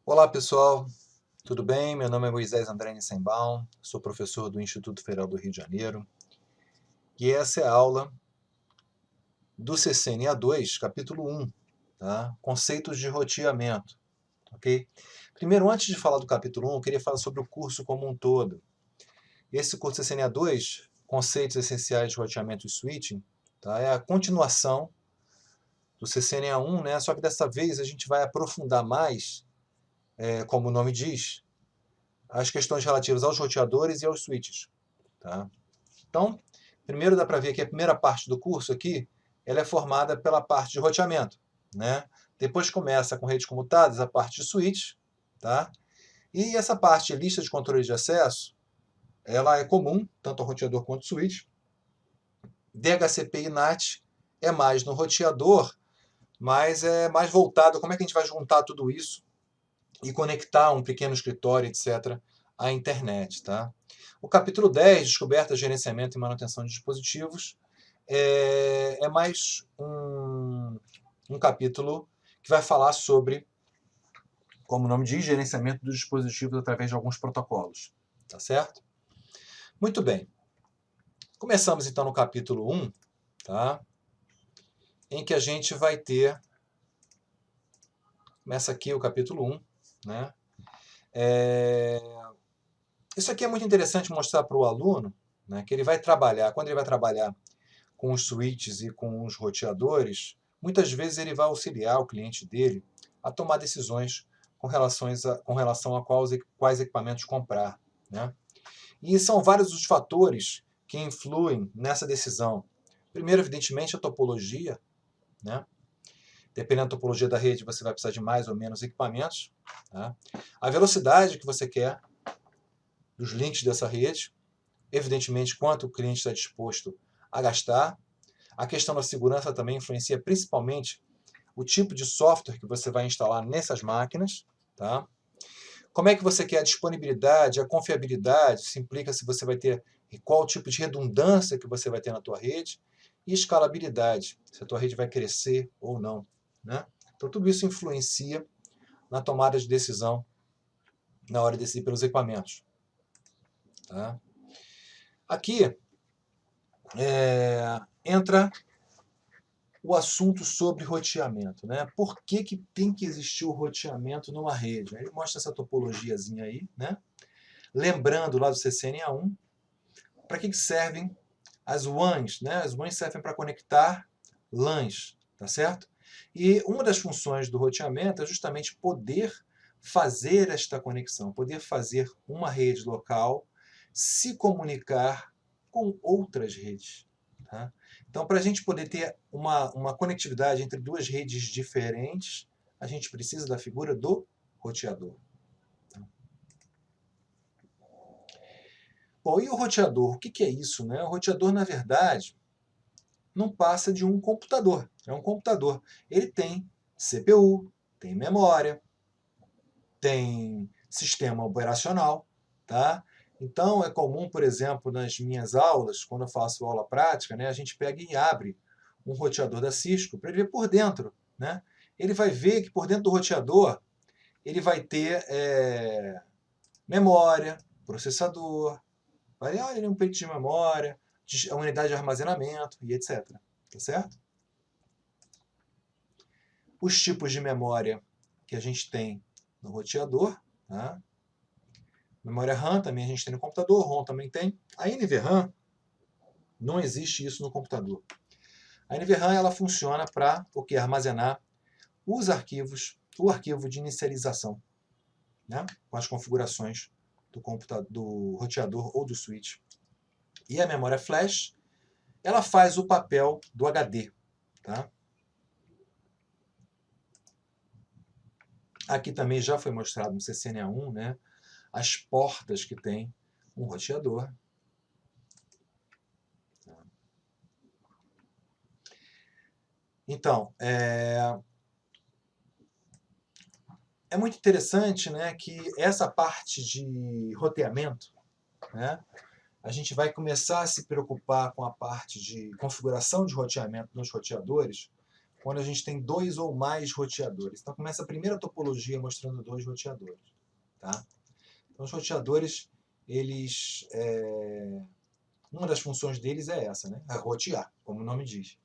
Olá pessoal, tudo bem? Meu nome é Moisés André Nissenbaum, sou professor do Instituto Federal do Rio de Janeiro e essa é a aula do CCNA2, capítulo 1, tá? Conceitos de roteamento, ok? Primeiro, antes de falar do capítulo 1, eu queria falar sobre o curso como um todo. Esse curso CCNA2, Conceitos Essenciais de Roteamento e Switching, tá? É a continuação do CCNA1, né? Só que dessa vez a gente vai aprofundar mais, como o nome diz, as questões relativas aos roteadores e aos switches. Tá? Então, primeiro dá para ver que a primeira parte do curso aqui, ela é formada pela parte de roteamento. Né? Depois começa com redes comutadas, a parte de switch. Tá? E essa parte, lista de controle de acesso, ela é comum, tanto ao roteador quanto ao switch. DHCP e NAT é mais no roteador, mas é mais voltado, como é que a gente vai juntar tudo isso e conectar um pequeno escritório, etc., à internet. Tá? O capítulo 10, Descoberta, Gerenciamento e Manutenção de Dispositivos, é mais um capítulo que vai falar sobre, como o nome diz, gerenciamento dos dispositivos através de alguns protocolos. Tá certo? Muito bem. Começamos então no capítulo 1, tá? Em que a gente vai ter... Começa aqui o capítulo 1, né? Isso aqui é muito interessante mostrar para o aluno, né, que ele vai trabalhar, quando ele vai trabalhar com os switches e com os roteadores, muitas vezes ele vai auxiliar o cliente dele a tomar decisões com relação a quais equipamentos comprar. Né? E são vários os fatores que influem nessa decisão. Primeiro, evidentemente, a topologia. Né? Dependendo da topologia da rede, você vai precisar de mais ou menos equipamentos. Tá? A velocidade que você quer dos links dessa rede, evidentemente, quanto o cliente está disposto a gastar. A questão da segurança também influencia principalmente o tipo de software que você vai instalar nessas máquinas. Tá? Como é que você quer a disponibilidade, a confiabilidade, isso implica se você vai ter qual tipo de redundância que você vai ter na tua rede, e escalabilidade, se a tua rede vai crescer ou não. Né? Então tudo isso influencia na tomada de decisão na hora de decidir pelos equipamentos. Tá? Aqui entra o assunto sobre roteamento. Né? Por que tem que existir o roteamento numa rede? Ele mostra essa topologiazinha aí. Né? Lembrando lá do CCNA1, para que servem as WANs? Né? As WANs servem para conectar LANs. Tá certo? E uma das funções do roteamento é justamente poder fazer esta conexão, poder fazer uma rede local se comunicar com outras redes. Tá? Então, para a gente poder ter uma conectividade entre duas redes diferentes, a gente precisa da figura do roteador. Bom, e o roteador? O que é isso? Né? O roteador, na verdade, não passa de um computador. É um computador. Ele tem CPU, tem memória, tem sistema operacional. Tá? Então, é comum, por exemplo, nas minhas aulas, quando eu faço aula prática, né, a gente pega e abre um roteador da Cisco para ele ver por dentro. Né? Ele vai ver que por dentro do roteador ele vai ter memória, processador, vai olha, um peito de memória, a unidade de armazenamento e etc. Tá certo? Os tipos de memória que a gente tem no roteador, tá? Memória RAM também a gente tem no computador, ROM também tem. A NVRAM, não existe isso no computador. A NVRAM ela funciona para armazenar os arquivos, o arquivo de inicialização, né? Com as configurações do computador, do roteador ou do switch. E a memória flash, ela faz o papel do HD. Tá? Aqui também já foi mostrado no CCNA1, né, as portas que tem um roteador. Então, é muito interessante, né, que essa parte de roteamento, né, a gente vai começar a se preocupar com a parte de configuração de roteamento nos roteadores quando a gente tem 2 ou mais roteadores. Então começa a primeira topologia mostrando 2 roteadores. Tá? Então os roteadores, eles, uma das funções deles é essa, né? É rotear, como o nome diz.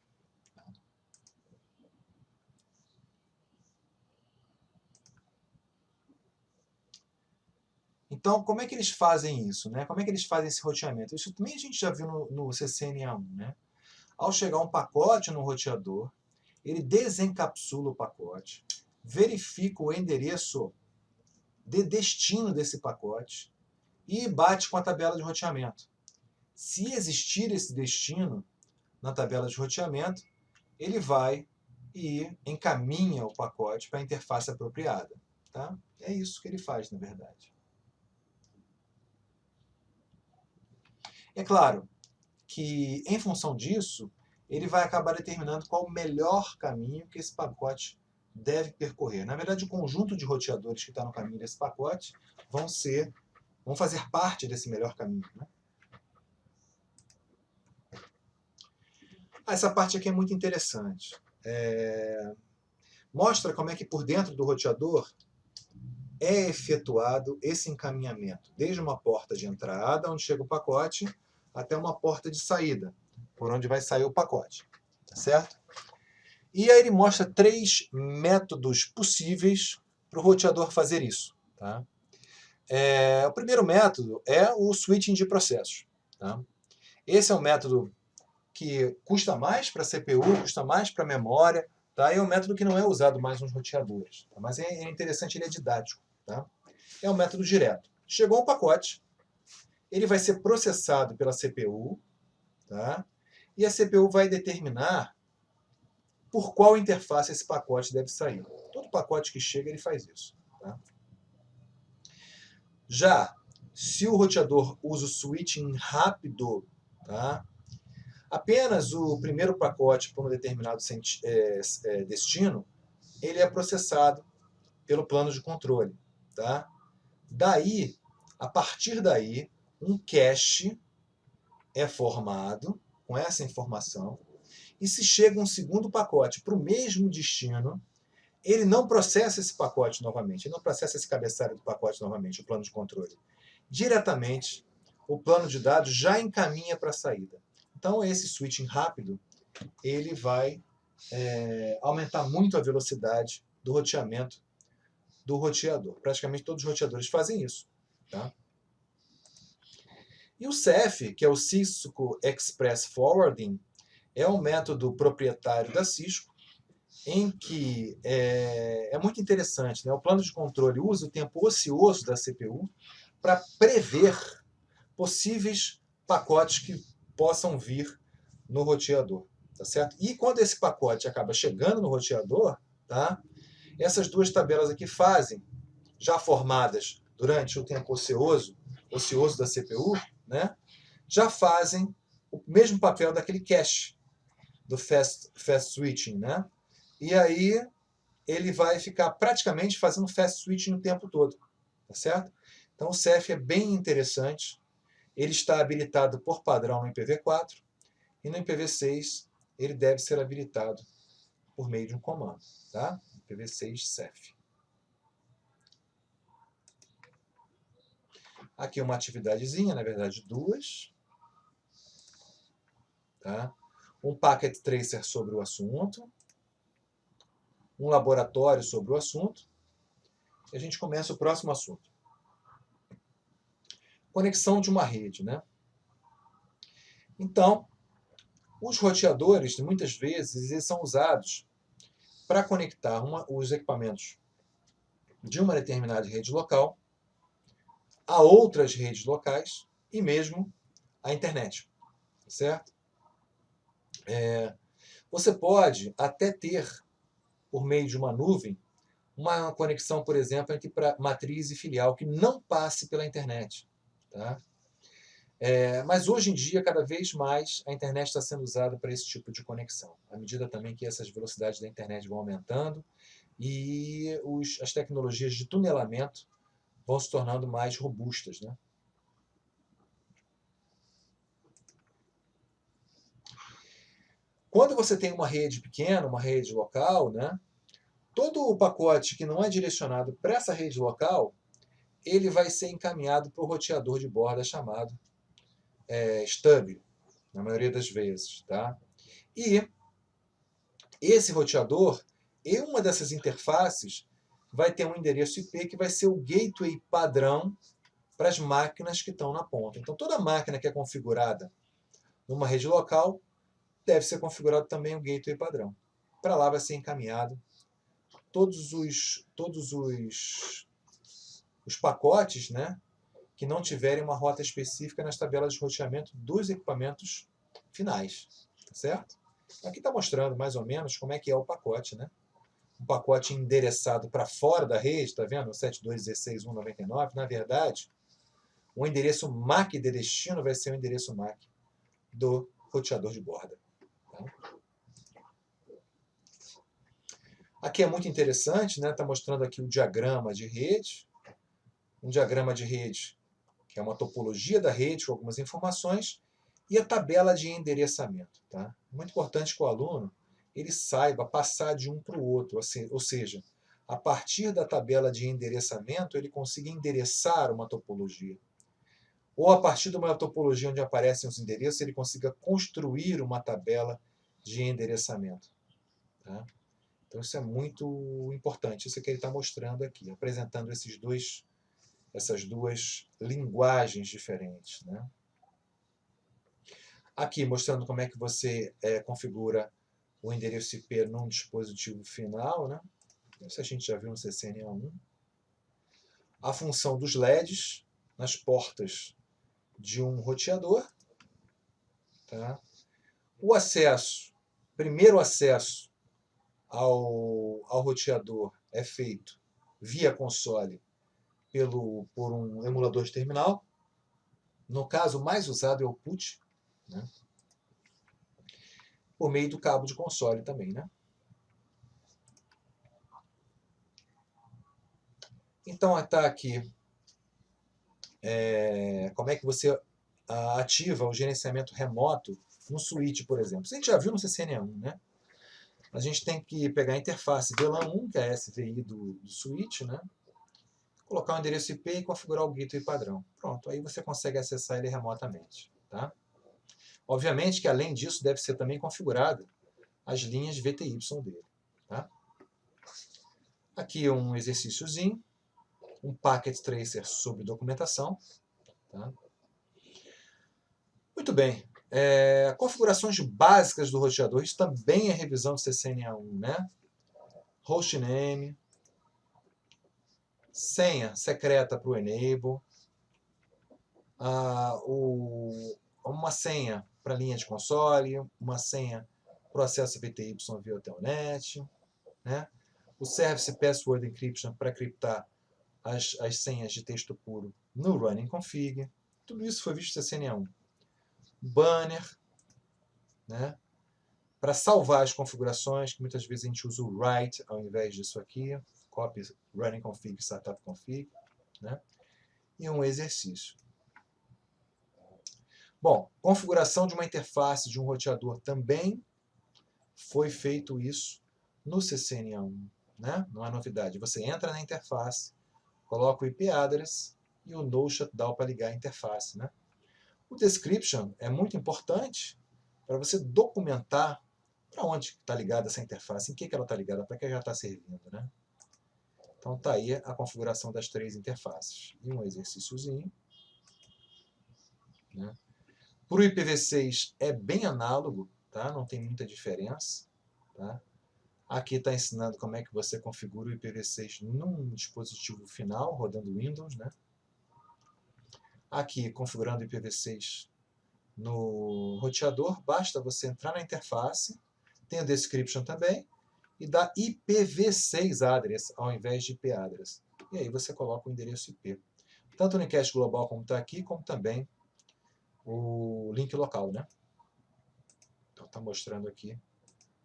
Então, como é que eles fazem isso? Né? Como é que eles fazem esse roteamento? Isso também a gente já viu no CCNA1. Né? Ao chegar um pacote no roteador, ele desencapsula o pacote, verifica o endereço de destino desse pacote e bate com a tabela de roteamento. Se existir esse destino na tabela de roteamento, ele vai e encaminha o pacote para a interface apropriada. Tá? É isso que ele faz, na verdade. É claro que, em função disso, ele vai acabar determinando qual o melhor caminho que esse pacote deve percorrer. Na verdade, o conjunto de roteadores que está no caminho desse pacote vão fazer parte desse melhor caminho. Né? Essa parte aqui é muito interessante. Mostra como é que por dentro do roteador é efetuado esse encaminhamento, desde uma porta de entrada, onde chega o pacote, até uma porta de saída, por onde vai sair o pacote. Tá certo? E aí ele mostra 3 métodos possíveis para o roteador fazer isso. Tá? O primeiro método é o switching de processos. Tá? Esse é um método que custa mais para a CPU, custa mais para a memória, tá? E é um método que não é usado mais nos roteadores. Tá? Mas é interessante, ele é didático. Tá? É um método direto. Chegou um pacote, ele vai ser processado pela CPU, tá? E a CPU vai determinar por qual interface esse pacote deve sair. Todo pacote que chega, ele faz isso. Tá? Já, se o roteador usa o switching rápido, tá? Apenas o primeiro pacote para um determinado destino, ele é processado pelo plano de controle. Tá? Daí, a partir daí, um cache é formado com essa informação, e se chega um segundo pacote para o mesmo destino, ele não processa esse pacote novamente, ele não processa esse cabeçalho do pacote novamente, o plano de controle. Diretamente, o plano de dados já encaminha para a saída. Então, esse switching rápido, ele vai aumentar muito a velocidade do roteamento do roteador. Praticamente todos os roteadores fazem isso. Tá? E o CEF, que é o Cisco Express Forwarding, é um método proprietário da Cisco, em que é muito interessante. Né? O plano de controle usa o tempo ocioso da CPU para prever possíveis pacotes que possam vir no roteador. Tá certo? E quando esse pacote acaba chegando no roteador, tá? Essas duas tabelas aqui fazem, já formadas durante o tempo ocioso da CPU, né? Já fazem o mesmo papel daquele cache, do fast switching, né? E aí ele vai ficar praticamente fazendo fast switching o tempo todo, tá certo? Então o CEF é bem interessante. Ele está habilitado por padrão no IPv4 e no IPv6 ele deve ser habilitado por meio de um comando, tá? IPv6 CEF. Aqui uma atividadezinha, na verdade duas, tá? Um packet tracer sobre o assunto, um laboratório sobre o assunto, e a gente começa o próximo assunto. Conexão de uma rede, né? Então, os roteadores, muitas vezes, eles são usados para conectar os equipamentos de uma determinada rede local a outras redes locais e mesmo a internet, certo? Você pode até ter, por meio de uma nuvem, uma conexão, por exemplo, entre matriz e filial que não passe pela internet. Tá? Mas hoje em dia, cada vez mais, a internet está sendo usada para esse tipo de conexão, à medida também que essas velocidades da internet vão aumentando e as tecnologias de tunelamento vão se tornando mais robustas. Né? Quando você tem uma rede pequena, uma rede local, né, todo o pacote que não é direcionado para essa rede local, ele vai ser encaminhado para o roteador de borda chamado stub, na maioria das vezes. Tá? E esse roteador, e uma dessas interfaces, vai ter um endereço IP que vai ser o gateway padrão para as máquinas que estão na ponta. Então, toda máquina que é configurada numa rede local deve ser configurado também o gateway padrão. Para lá vai ser encaminhado todos os pacotes, né, que não tiverem uma rota específica nas tabelas de roteamento dos equipamentos finais. Tá certo? Aqui está mostrando mais ou menos como é que é o pacote. Né? Um pacote endereçado para fora da rede, está vendo? 72.16.1.99. Na verdade, o endereço MAC de destino vai ser o endereço MAC do roteador de borda. Tá? Aqui é muito interessante, né? Está mostrando aqui o diagrama de rede. Um diagrama de rede, que é uma topologia da rede com algumas informações, e a tabela de endereçamento. Tá? Muito importante que o aluno ele saiba passar de um para o outro, ou seja, a partir da tabela de endereçamento ele consiga endereçar uma topologia. Ou a partir de uma topologia onde aparecem os endereços, ele consiga construir uma tabela de endereçamento. Tá? Então isso é muito importante, isso que ele está mostrando aqui, apresentando essas duas linguagens diferentes. Né? Aqui mostrando como é que você configura o endereço IP num dispositivo final. Né? Isso a gente já viu no CCNA1. A função dos LEDs nas portas de um roteador. Tá? O acesso, primeiro acesso ao roteador é feito via console por um emulador de terminal. No caso, o mais usado é o PUT, né? Por meio do cabo de console também. Né? Então, está aqui como é que você ativa o gerenciamento remoto no switch, por exemplo. A gente já viu no CCNA1, né? A gente tem que pegar a interface VLAN 1, que é a SVI do switch, né? Colocar o endereço IP e configurar o gateway padrão. Pronto, aí você consegue acessar ele remotamente. Tá? Obviamente que, além disso, deve ser também configurada as linhas VTY dele. Tá? Aqui um exercíciozinho, um packet tracer sobre documentação. Tá? Muito bem. Configurações básicas do roteador, isso também é revisão do CCNA1, né? Hostname, senha secreta para o enable, uma senha para a linha de console, uma senha para o acesso VTY via Telnet, né? O Service Password Encryption para criptar as senhas de texto puro no Running Config. Tudo isso foi visto no CCNA1. Banner, né? Para salvar as configurações, que muitas vezes a gente usa o write ao invés disso aqui, copy running config, startup config, né? E um exercício. Bom, configuração de uma interface de um roteador também foi feito isso no CCNA1, né? Não é novidade. Você entra na interface, coloca o IP address e o no shutdown para ligar a interface, né? O description é muito importante para você documentar para onde está ligada essa interface, em que ela está ligada, para que ela está servindo. Né? Então está aí a configuração das 3 interfaces. E um exercíciozinho. Né? Para o IPv6 é bem análogo, tá? Não tem muita diferença. Tá? Aqui está ensinando como é que você configura o IPv6 num dispositivo final, rodando Windows. Né? Aqui, configurando o IPv6 no roteador, basta você entrar na interface, tem o description também, e dá IPv6 address ao invés de IP address. E aí você coloca o endereço IP. Tanto o Unicast Global como está aqui, como também o link local. Né? Então está mostrando aqui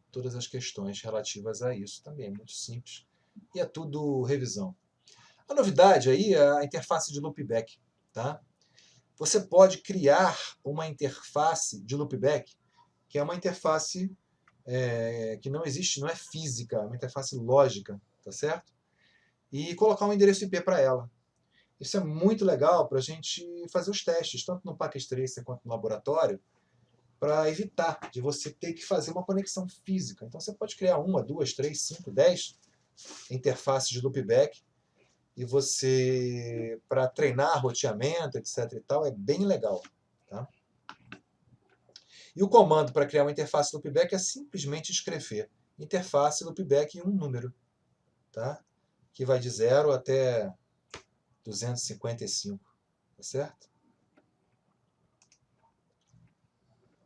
todas as questões relativas a isso. Também é muito simples. E é tudo revisão. A novidade aí é a interface de loopback. Tá? Você pode criar uma interface de loopback, que é uma interface que não existe, não é física, é uma interface lógica, tá certo? E colocar um endereço IP para ela. Isso é muito legal para a gente fazer os testes, tanto no Packet Tracer quanto no laboratório, para evitar de você ter que fazer uma conexão física. Então você pode criar 1, 2, 3, 5, 10 interfaces de loopback e você, para treinar roteamento, etc e tal, é bem legal. Tá? E o comando para criar uma interface loopback é simplesmente escrever interface loopback em um número, tá? Que vai de 0 até 255, tá certo?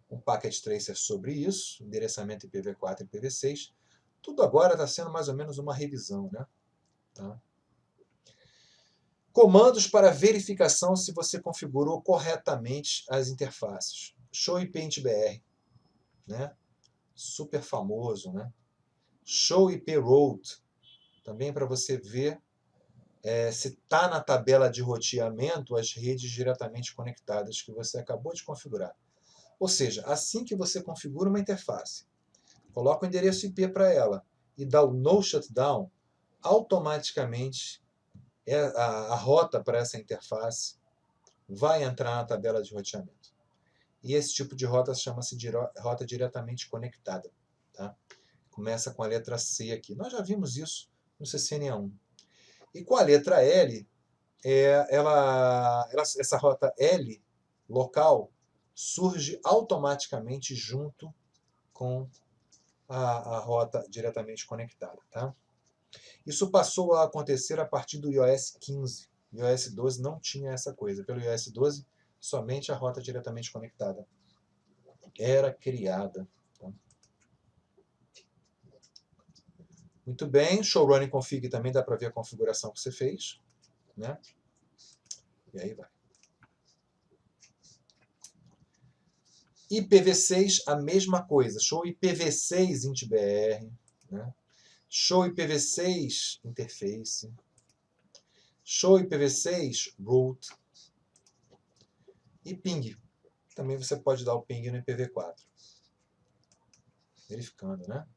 Um packet tracer sobre isso, endereçamento IPv4 e IPv6. Tudo agora está sendo mais ou menos uma revisão, né? Tá? Comandos para verificação se você configurou corretamente as interfaces. Show IP int BR, né? Super famoso, né? Show IP route, também para você ver se está na tabela de roteamento as redes diretamente conectadas que você acabou de configurar. Ou seja, assim que você configura uma interface, coloca o endereço IP para ela e dá o no shutdown, automaticamente a rota para essa interface vai entrar na tabela de roteamento. E esse tipo de rota chama-se de rota diretamente conectada. Tá? Começa com a letra C aqui. Nós já vimos isso no CCNA1. E com a letra L, essa rota L local surge automaticamente junto com a rota diretamente conectada. Tá? Isso passou a acontecer a partir do iOS 15. O iOS 12 não tinha essa coisa. Pelo iOS 12, somente a rota diretamente conectada era criada. Tá? Muito bem, show running config também dá para ver a configuração que você fez. Né? E aí vai. IPv6, a mesma coisa. Show IPv6 int.br. Né? Show IPv6 interface. Show IPv6 route. E ping. Também você pode dar o ping no IPv4. Verificando, né?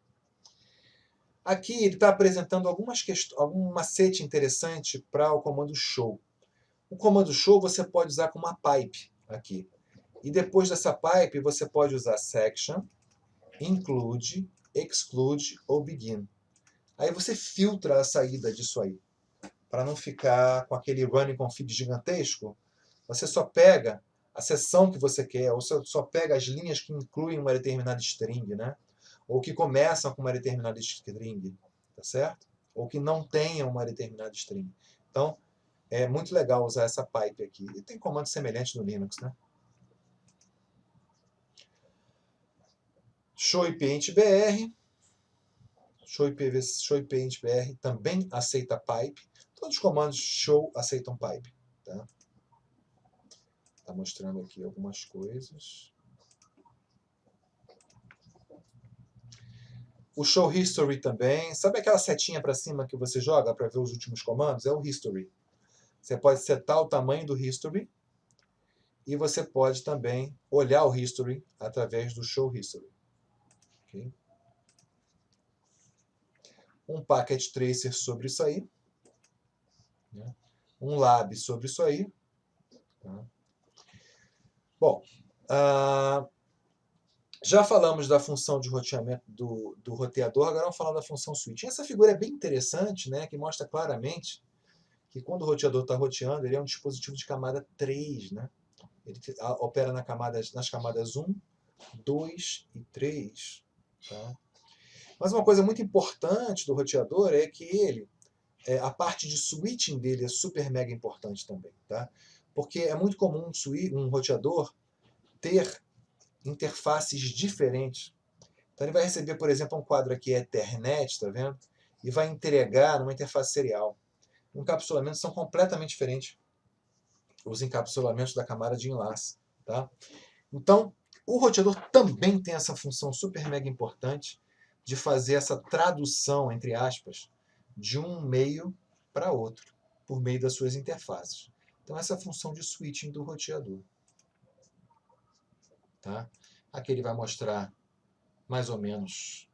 Aqui ele está apresentando algum macete interessante para o comando show. O comando show você pode usar com uma pipe aqui. E depois dessa pipe você pode usar section, include, exclude ou begin. Aí você filtra a saída disso aí. Para não ficar com aquele running config gigantesco, você só pega a seção que você quer, ou só pega as linhas que incluem uma determinada string, né? Ou que começam com uma determinada string, tá certo? Ou que não tenham uma determinada string. Então, é muito legal usar essa pipe aqui. E tem comandos semelhantes no Linux, né? Show IP int BR. Show IP int BR também aceita pipe. Todos os comandos show aceitam pipe. Tá? Tá mostrando aqui algumas coisas. O show history também. Sabe aquela setinha para cima que você joga para ver os últimos comandos? É o history. Você pode setar o tamanho do history e você pode também olhar o history através do show history. Okay? Um packet tracer sobre isso aí. Né? Um lab sobre isso aí. Tá? Bom, já falamos da função de roteamento do roteador, agora vamos falar da função switching. Essa figura é bem interessante, né, que mostra claramente que quando o roteador está roteando, ele é um dispositivo de camada 3. Né? Ele opera nas camadas 1, 2 e 3. Tá? Mas uma coisa muito importante do roteador é que a parte de switching dele é super mega importante também. Tá? Porque é muito comum um roteador ter interfaces diferentes. Então ele vai receber, por exemplo, um quadro aqui Ethernet, tá vendo? E vai entregar numa interface serial. Encapsulamentos são completamente diferentes os encapsulamentos da camada de enlace. Tá? Então, o roteador também tem essa função super mega importante de fazer essa tradução, entre aspas, de um meio para outro, por meio das suas interfaces. Então, essa é a função de switching do roteador. Tá? Aqui ele vai mostrar mais ou menos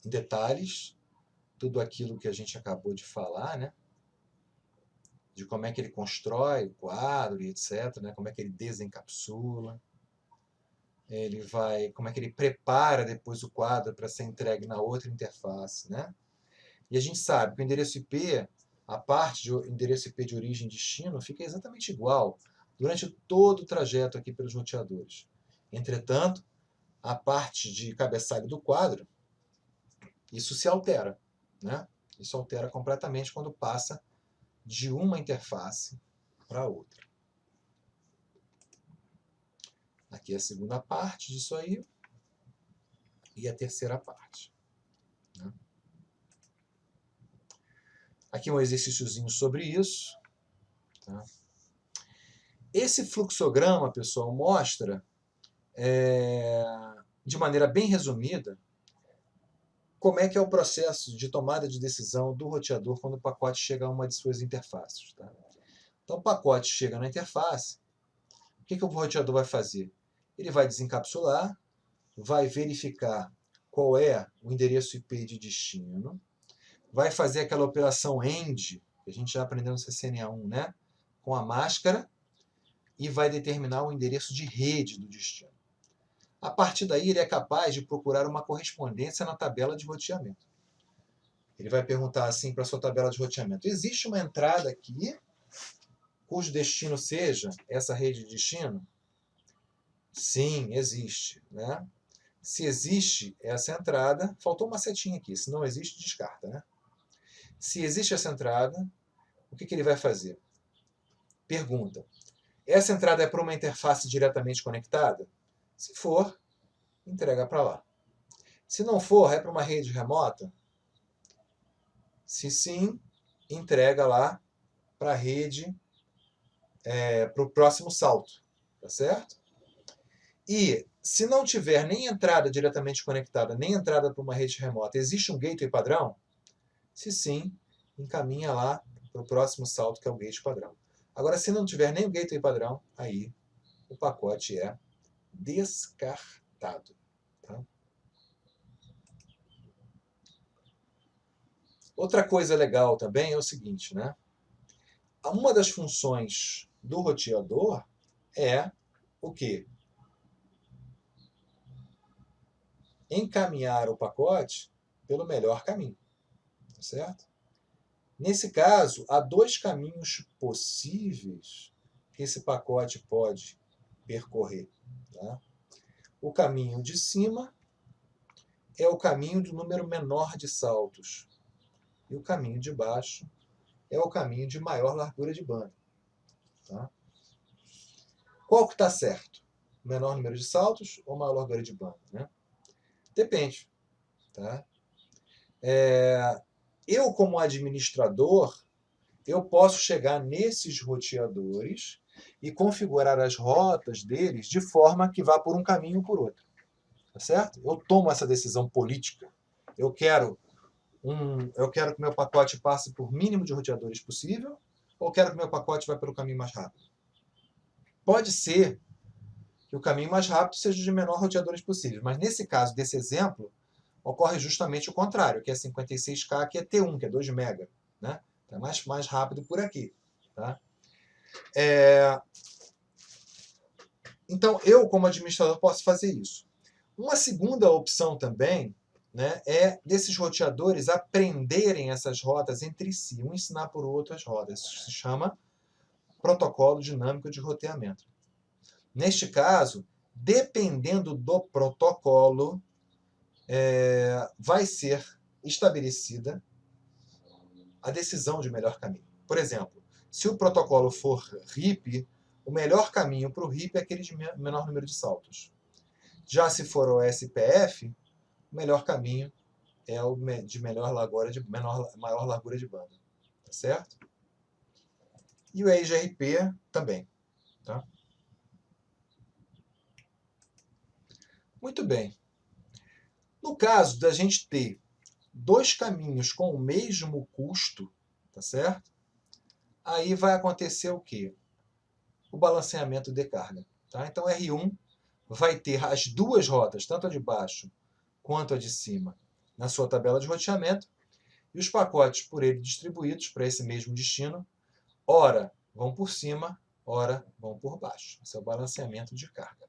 em detalhes tudo aquilo que a gente acabou de falar, né? De como é que ele constrói o quadro e etc, né? Como é que ele desencapsula, como é que ele prepara depois o quadro para ser entregue na outra interface, né? E a gente sabe que o endereço IP, a parte de endereço IP de origem e destino, fica exatamente igual durante todo o trajeto aqui pelos roteadores. Entretanto, a parte de cabeçalho do quadro, isso se altera, né? Isso altera completamente quando passa de uma interface para outra. Aqui é a segunda parte disso aí e a terceira parte, né? Aqui um exercíciozinho sobre isso, tá? Esse fluxograma, pessoal, mostra, de maneira bem resumida, como é que é o processo de tomada de decisão do roteador quando o pacote chega a uma de suas interfaces, tá? Então o pacote chega na interface, o que o roteador vai fazer? Ele vai desencapsular, vai verificar qual é o endereço IP de destino, vai fazer aquela operação END, que a gente já aprendeu no CCNA1, né? Com a máscara, e vai determinar o endereço de rede do destino. A partir daí, ele é capaz de procurar uma correspondência na tabela de roteamento. Ele vai perguntar assim para a sua tabela de roteamento: existe uma entrada aqui cujo destino seja essa rede de destino? Sim, existe, né? Se existe essa entrada, faltou uma setinha aqui, se não existe, descarta, né? Se existe essa entrada, o que ele vai fazer? Pergunta: essa entrada é para uma interface diretamente conectada? Se for, entrega para lá. Se não for, é para uma rede remota? Se sim, entrega lá para a rede, para o próximo salto, tá certo? E se não tiver nem entrada diretamente conectada, nem entrada para uma rede remota, existe um gateway padrão? Se sim, encaminha lá para o próximo salto, que é o gateway padrão. Agora, se não tiver nem o gateway padrão, aí o pacote é descartado. Tá? Outra coisa legal também é o seguinte, né? Uma das funções do roteador é o quê? Encaminhar o pacote pelo melhor caminho, tá certo? Nesse caso, há dois caminhos possíveis que esse pacote pode percorrer, tá? O caminho de cima é o caminho do número menor de saltos. E o caminho de baixo é o caminho de maior largura de banda. Tá? Qual que está certo? Menor número de saltos ou maior largura de banda? Né? Depende. Tá? Eu, como administrador, eu posso chegar nesses roteadores e configurar as rotas deles de forma que vá por um caminho ou por outro. Tá certo? Eu tomo essa decisão política. Eu quero que meu pacote passe por mínimo de roteadores possível, ou quero que meu pacote vá pelo caminho mais rápido? Pode ser que o caminho mais rápido seja o de menor roteadores possível, mas nesse caso, desse exemplo, ocorre justamente o contrário, que é 56K, que é T1, que é 2 MB. Né? Então é mais rápido por aqui. Tá? Então, eu, como administrador, posso fazer isso. Uma segunda opção também, né, é desses roteadores aprenderem essas rotas entre si, um ensinar por outro as rotas. Isso se chama protocolo dinâmico de roteamento. Neste caso, dependendo do protocolo, vai ser estabelecida a decisão de melhor caminho. Por exemplo, se o protocolo for RIP, o melhor caminho para o RIP é aquele de menor número de saltos. Já se for o SPF, o melhor caminho é o de maior largura de banda. Tá certo? E o EIGRP também. Tá? Muito bem. No caso da gente ter dois caminhos com o mesmo custo, tá certo? Aí vai acontecer o quê? O balanceamento de carga. Tá? Então, R1 vai ter as duas rotas, tanto a de baixo quanto a de cima na sua tabela de roteamento, e os pacotes por ele distribuídos para esse mesmo destino, ora vão por cima, ora vão por baixo. Esse é o balanceamento de carga.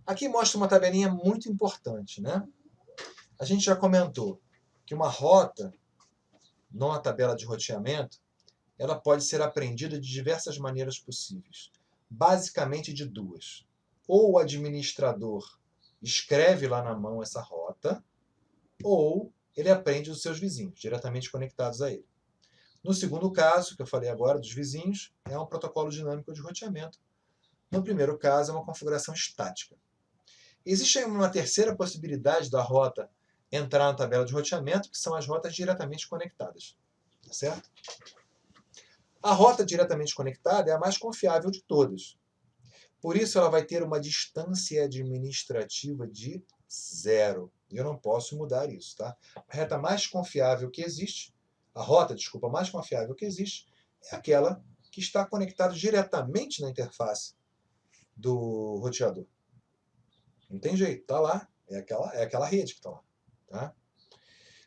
Aqui mostra uma tabelinha muito importante, né? A gente já comentou que uma rota, numa tabela de roteamento, ela pode ser aprendida de diversas maneiras possíveis. Basicamente de duas. Ou o administrador escreve lá na mão essa rota, ou ele aprende dos seus vizinhos, diretamente conectados a ele. No segundo caso, que eu falei agora, dos vizinhos, é um protocolo dinâmico de roteamento. No primeiro caso, é uma configuração estática. Existe uma terceira possibilidade da rota entrar na tabela de roteamento, que são as rotas diretamente conectadas. Tá certo? A rota diretamente conectada é a mais confiável de todas. Por isso, ela vai ter uma distância administrativa de 0. E eu não posso mudar isso. Tá? A rota mais confiável que existe, a rota, desculpa, mais confiável que existe, é aquela que está conectada diretamente na interface do roteador. Não tem jeito, está lá. É aquela rede que está lá. Tá?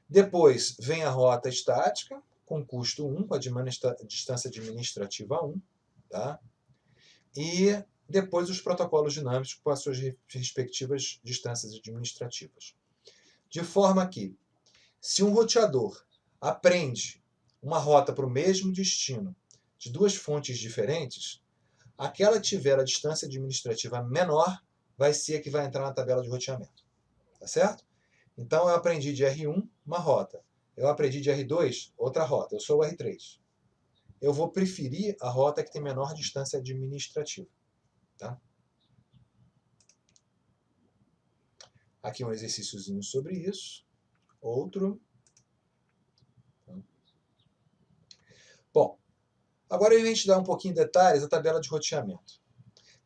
Depois vem a rota estática, com custo 1, com a distância administrativa 1. Tá? E depois os protocolos dinâmicos com as suas respectivas distâncias administrativas. De forma que, se um roteador aprende uma rota para o mesmo destino de duas fontes diferentes, aquela que tiver a distância administrativa menor vai ser a que vai entrar na tabela de roteamento. Tá certo? Então, eu aprendi de R1 uma rota. Eu aprendi de R2 outra rota. Eu sou o R3. Eu vou preferir a rota que tem menor distância administrativa. Tá? Aqui um exercíciozinho sobre isso. Outro. Bom, agora a gente dá um pouquinho de detalhes da tabela de roteamento.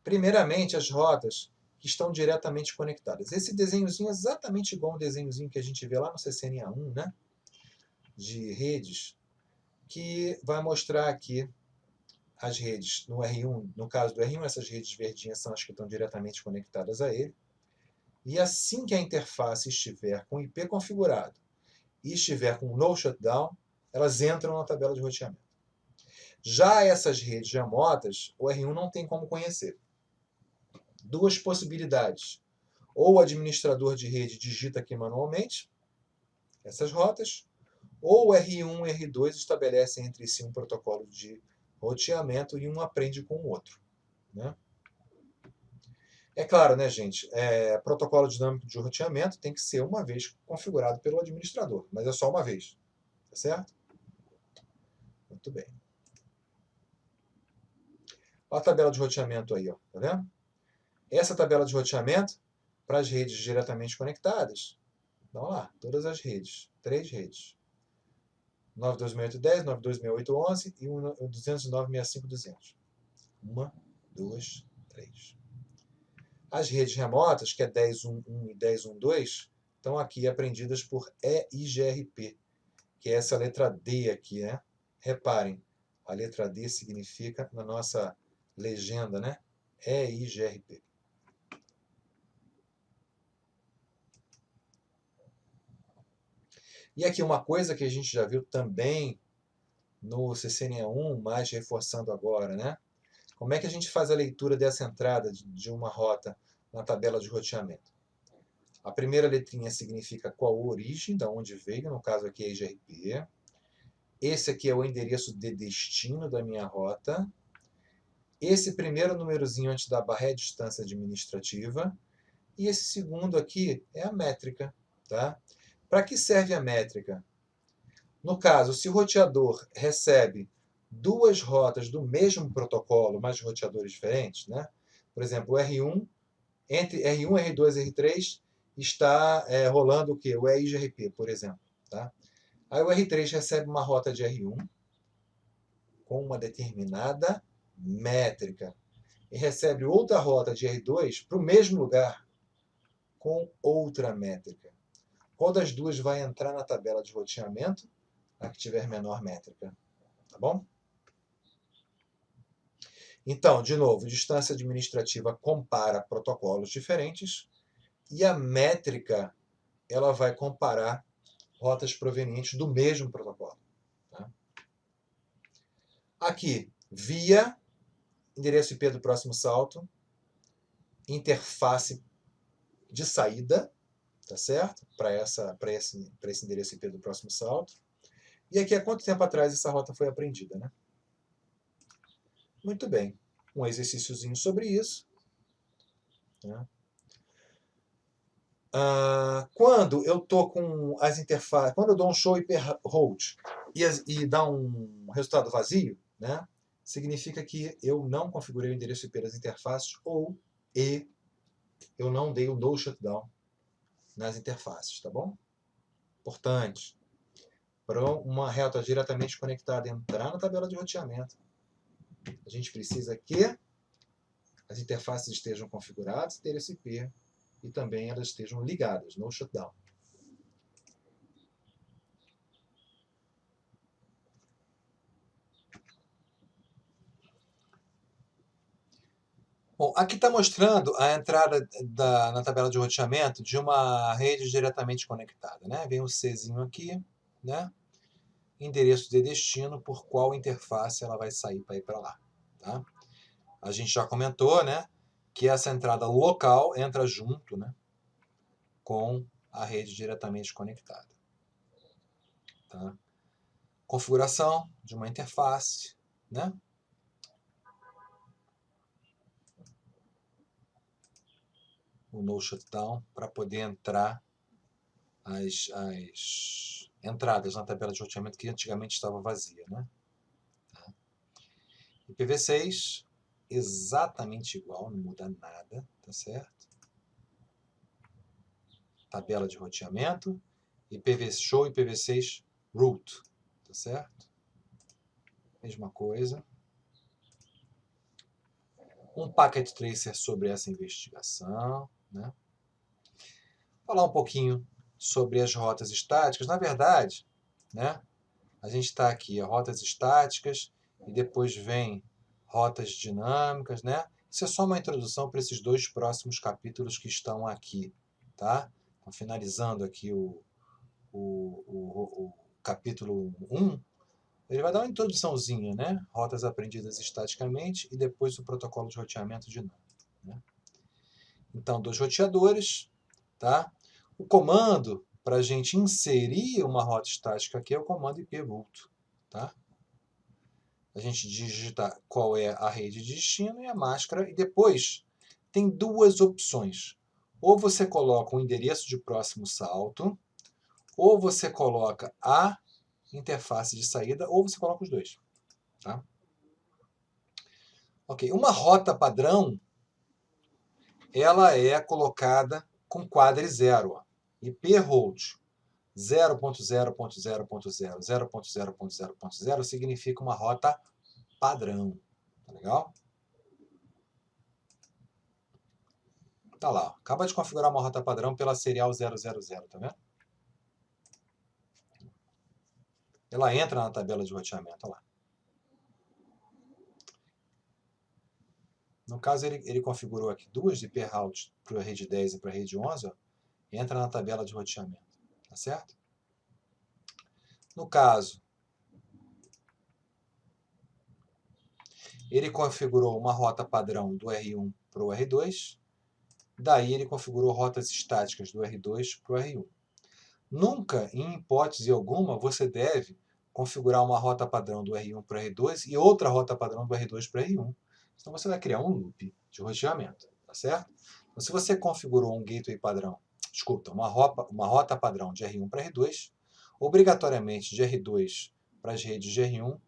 Primeiramente, as rotas que estão diretamente conectadas. Esse desenhozinho é exatamente igual ao desenhozinho que a gente vê lá no CCNA1, né? De redes, que vai mostrar aqui as redes no R1. No caso do R1, essas redes verdinhas são as que estão diretamente conectadas a ele. E assim que a interface estiver com IP configurado e estiver com no shutdown, elas entram na tabela de roteamento. Já essas redes remotas, o R1 não tem como conhecer. Duas possibilidades. Ou o administrador de rede digita aqui manualmente essas rotas, ou o R1 e R2 estabelecem entre si um protocolo de roteamento e um aprende com o outro. Né? É claro, né, gente? Protocolo dinâmico de roteamento tem que ser uma vez configurado pelo administrador, mas é só uma vez. Tá certo? Muito bem. Olha a tabela de roteamento aí, ó, tá vendo? Essa tabela de roteamento, para as redes diretamente conectadas, vamos lá, todas as redes, 3 redes. 92610, 9268111 e 209.65.200. 1, 2, 3. As redes remotas, que é 10.1.1 e 10.1.2, estão aqui aprendidas por EIGRP, que é essa letra D aqui, né? Reparem, a letra D significa, na nossa legenda, né? EIGRP. E aqui uma coisa que a gente já viu também no CCNA1, mais reforçando agora, né? Como é que a gente faz a leitura dessa entrada de uma rota na tabela de roteamento? A primeira letrinha significa qual a origem, da onde veio, no caso aqui é IGRP. Esse aqui é o endereço de destino da minha rota. Esse primeiro númerozinho antes da barra é a distância administrativa. E esse segundo aqui é a métrica. Tá? Para que serve a métrica? No caso, se o roteador recebe duas rotas do mesmo protocolo, mas de roteadores diferentes, né? Por exemplo, o R1, entre R1, R2 e R3, está rolando o quê? O EIGRP, por exemplo. Tá? Aí o R3 recebe uma rota de R1 com uma determinada métrica e recebe outra rota de R2 para o mesmo lugar com outra métrica. Qual das duas vai entrar na tabela de roteamento? A que tiver menor métrica. Tá bom? Então, de novo, distância administrativa compara protocolos diferentes e a métrica ela vai comparar rotas provenientes do mesmo protocolo. Tá? Aqui, via, endereço IP do próximo salto, interface de saída, tá certo? Para esse endereço IP do próximo salto. E aqui, há quanto tempo atrás essa rota foi apreendida, né? Muito bem. Um exercíciozinho sobre isso. Né? Quando eu tô com as interfaces, quando eu dou um show hyperhold e dá um resultado vazio, né? Significa que eu não configurei o endereço IP das interfaces ou eu não dei o no shutdown nas interfaces, tá bom? Importante. Para uma rota diretamente conectada entrar na tabela de roteamento, a gente precisa que as interfaces estejam configuradas, endereço IP, e também elas estejam ligadas, no shutdown. Bom, aqui está mostrando a entrada na tabela de roteamento de uma rede diretamente conectada. Né? Vem um Czinho aqui, né? Endereço de destino, por qual interface ela vai sair para ir para lá. Tá? A gente já comentou, né, que essa entrada local entra junto, né, com a rede diretamente conectada. Tá? Configuração de uma interface, né? O no shutdown para poder entrar as entradas na tabela de roteamento que antigamente estava vazia, né? Tá? IPv6 exatamente igual, não muda nada, tá certo? Tabela de roteamento, show IPv6 root, tá certo? Mesma coisa. Um packet tracer sobre essa investigação, né? Falar um pouquinho sobre as rotas estáticas. Na verdade, né, a gente está aqui, rotas estáticas, e depois vem rotas dinâmicas, né? Isso é só uma introdução para esses dois próximos capítulos que estão aqui, tá? Então, finalizando aqui o capítulo 1, ele vai dar uma introduçãozinha, né? Rotas aprendidas estaticamente e depois o protocolo de roteamento dinâmico. Né? Então, dois roteadores, tá? O comando para a gente inserir uma rota estática aqui é o comando ip-root, tá? A gente digita qual é a rede de destino e a máscara, e depois tem duas opções. Ou você coloca o endereço de próximo salto, ou você coloca a interface de saída, ou você coloca os dois. Tá? Ok, uma rota padrão, ela é colocada com quadre zero. IP-route 0.0.0.0, 0.0.0.0 significa uma rota padrão. Tá legal? Tá lá. Acaba de configurar uma rota padrão pela serial 000, tá vendo? Ela entra na tabela de roteamento, olha lá. No caso, ele configurou aqui duas de IP-route para a rede 10 e para a rede 11, ó, entra na tabela de roteamento. Tá certo? No caso, ele configurou uma rota padrão do R1 para o R2, daí ele configurou rotas estáticas do R2 para o R1. Nunca, em hipótese alguma, você deve configurar uma rota padrão do R1 para o R2 e outra rota padrão do R2 para o R1. Senão você vai criar um loop de roteamento, tá certo? Então, se você configurou um gateway padrão, uma rota padrão de R1 para R2, obrigatoriamente de R2 para as redes de R1,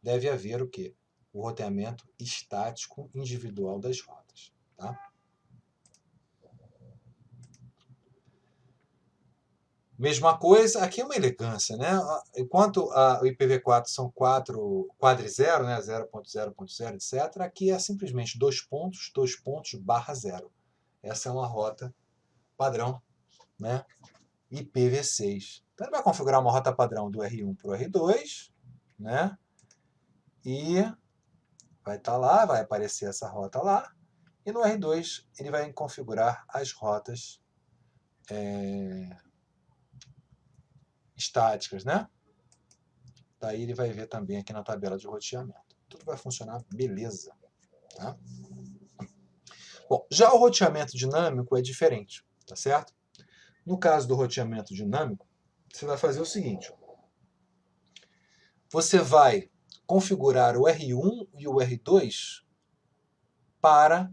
deve haver o quê? O roteamento estático individual das rotas, tá? Mesma coisa, aqui é uma elegância, né? Enquanto o IPv4 são quadri zero, né? 0.0.0, etc., aqui é simplesmente dois pontos, barra zero. Essa é uma rota padrão, né? IPv6. Então, ele vai configurar uma rota padrão do R1 para o R2, né? E vai estar lá, vai aparecer essa rota lá, e no R2 ele vai configurar as rotas estáticas, né? Daí ele vai ver também aqui na tabela de roteamento. Tudo vai funcionar beleza. Tá? Bom, já o roteamento dinâmico é diferente, tá certo? No caso do roteamento dinâmico, você vai fazer o seguinte. Você vai configurar o R1 e o R2 para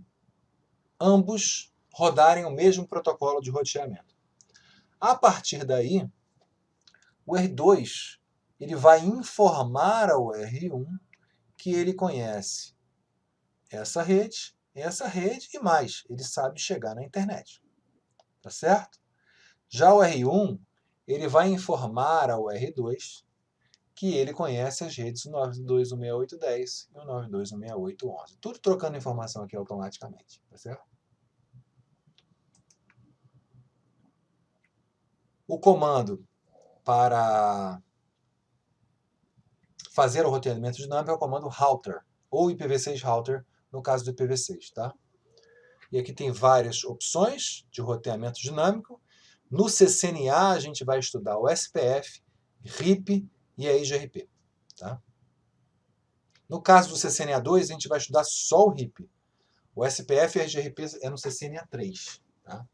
ambos rodarem o mesmo protocolo de roteamento. A partir daí, o R2 ele vai informar ao R1 que ele conhece essa rede e mais, ele sabe chegar na internet. Tá certo? Já o R1, ele vai informar ao R2 que ele conhece as redes 92.168.10 e o 92.168.11. Tudo trocando informação aqui automaticamente, tá certo? O comando para fazer o roteamento dinâmico é o comando router, ou IPv6 router, no caso do IPv6, tá? E aqui tem várias opções de roteamento dinâmico. No CCNA a gente vai estudar o SPF, RIP e a IGRP, tá? No caso do CCNA2 a gente vai estudar só o RIP. O SPF e a IGRP é no CCNA3, tá?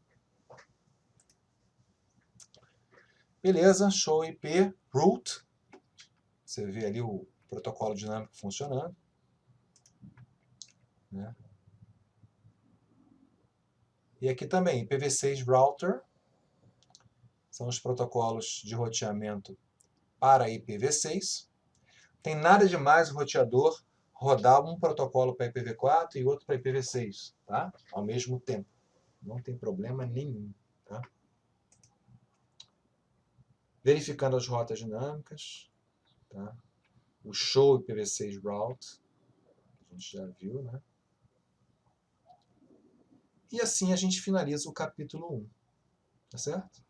Beleza, show IP, root. Você vê ali o protocolo dinâmico funcionando, né? E aqui também, IPv6 Router, são os protocolos de roteamento para IPv6. Tem nada demais o roteador rodar um protocolo para IPv4 e outro para IPv6, tá? Ao mesmo tempo. Não tem problema nenhum, tá? Verificando as rotas dinâmicas, tá? O show IPv6 Route, a gente já viu, né? E assim a gente finaliza o capítulo 1, tá certo?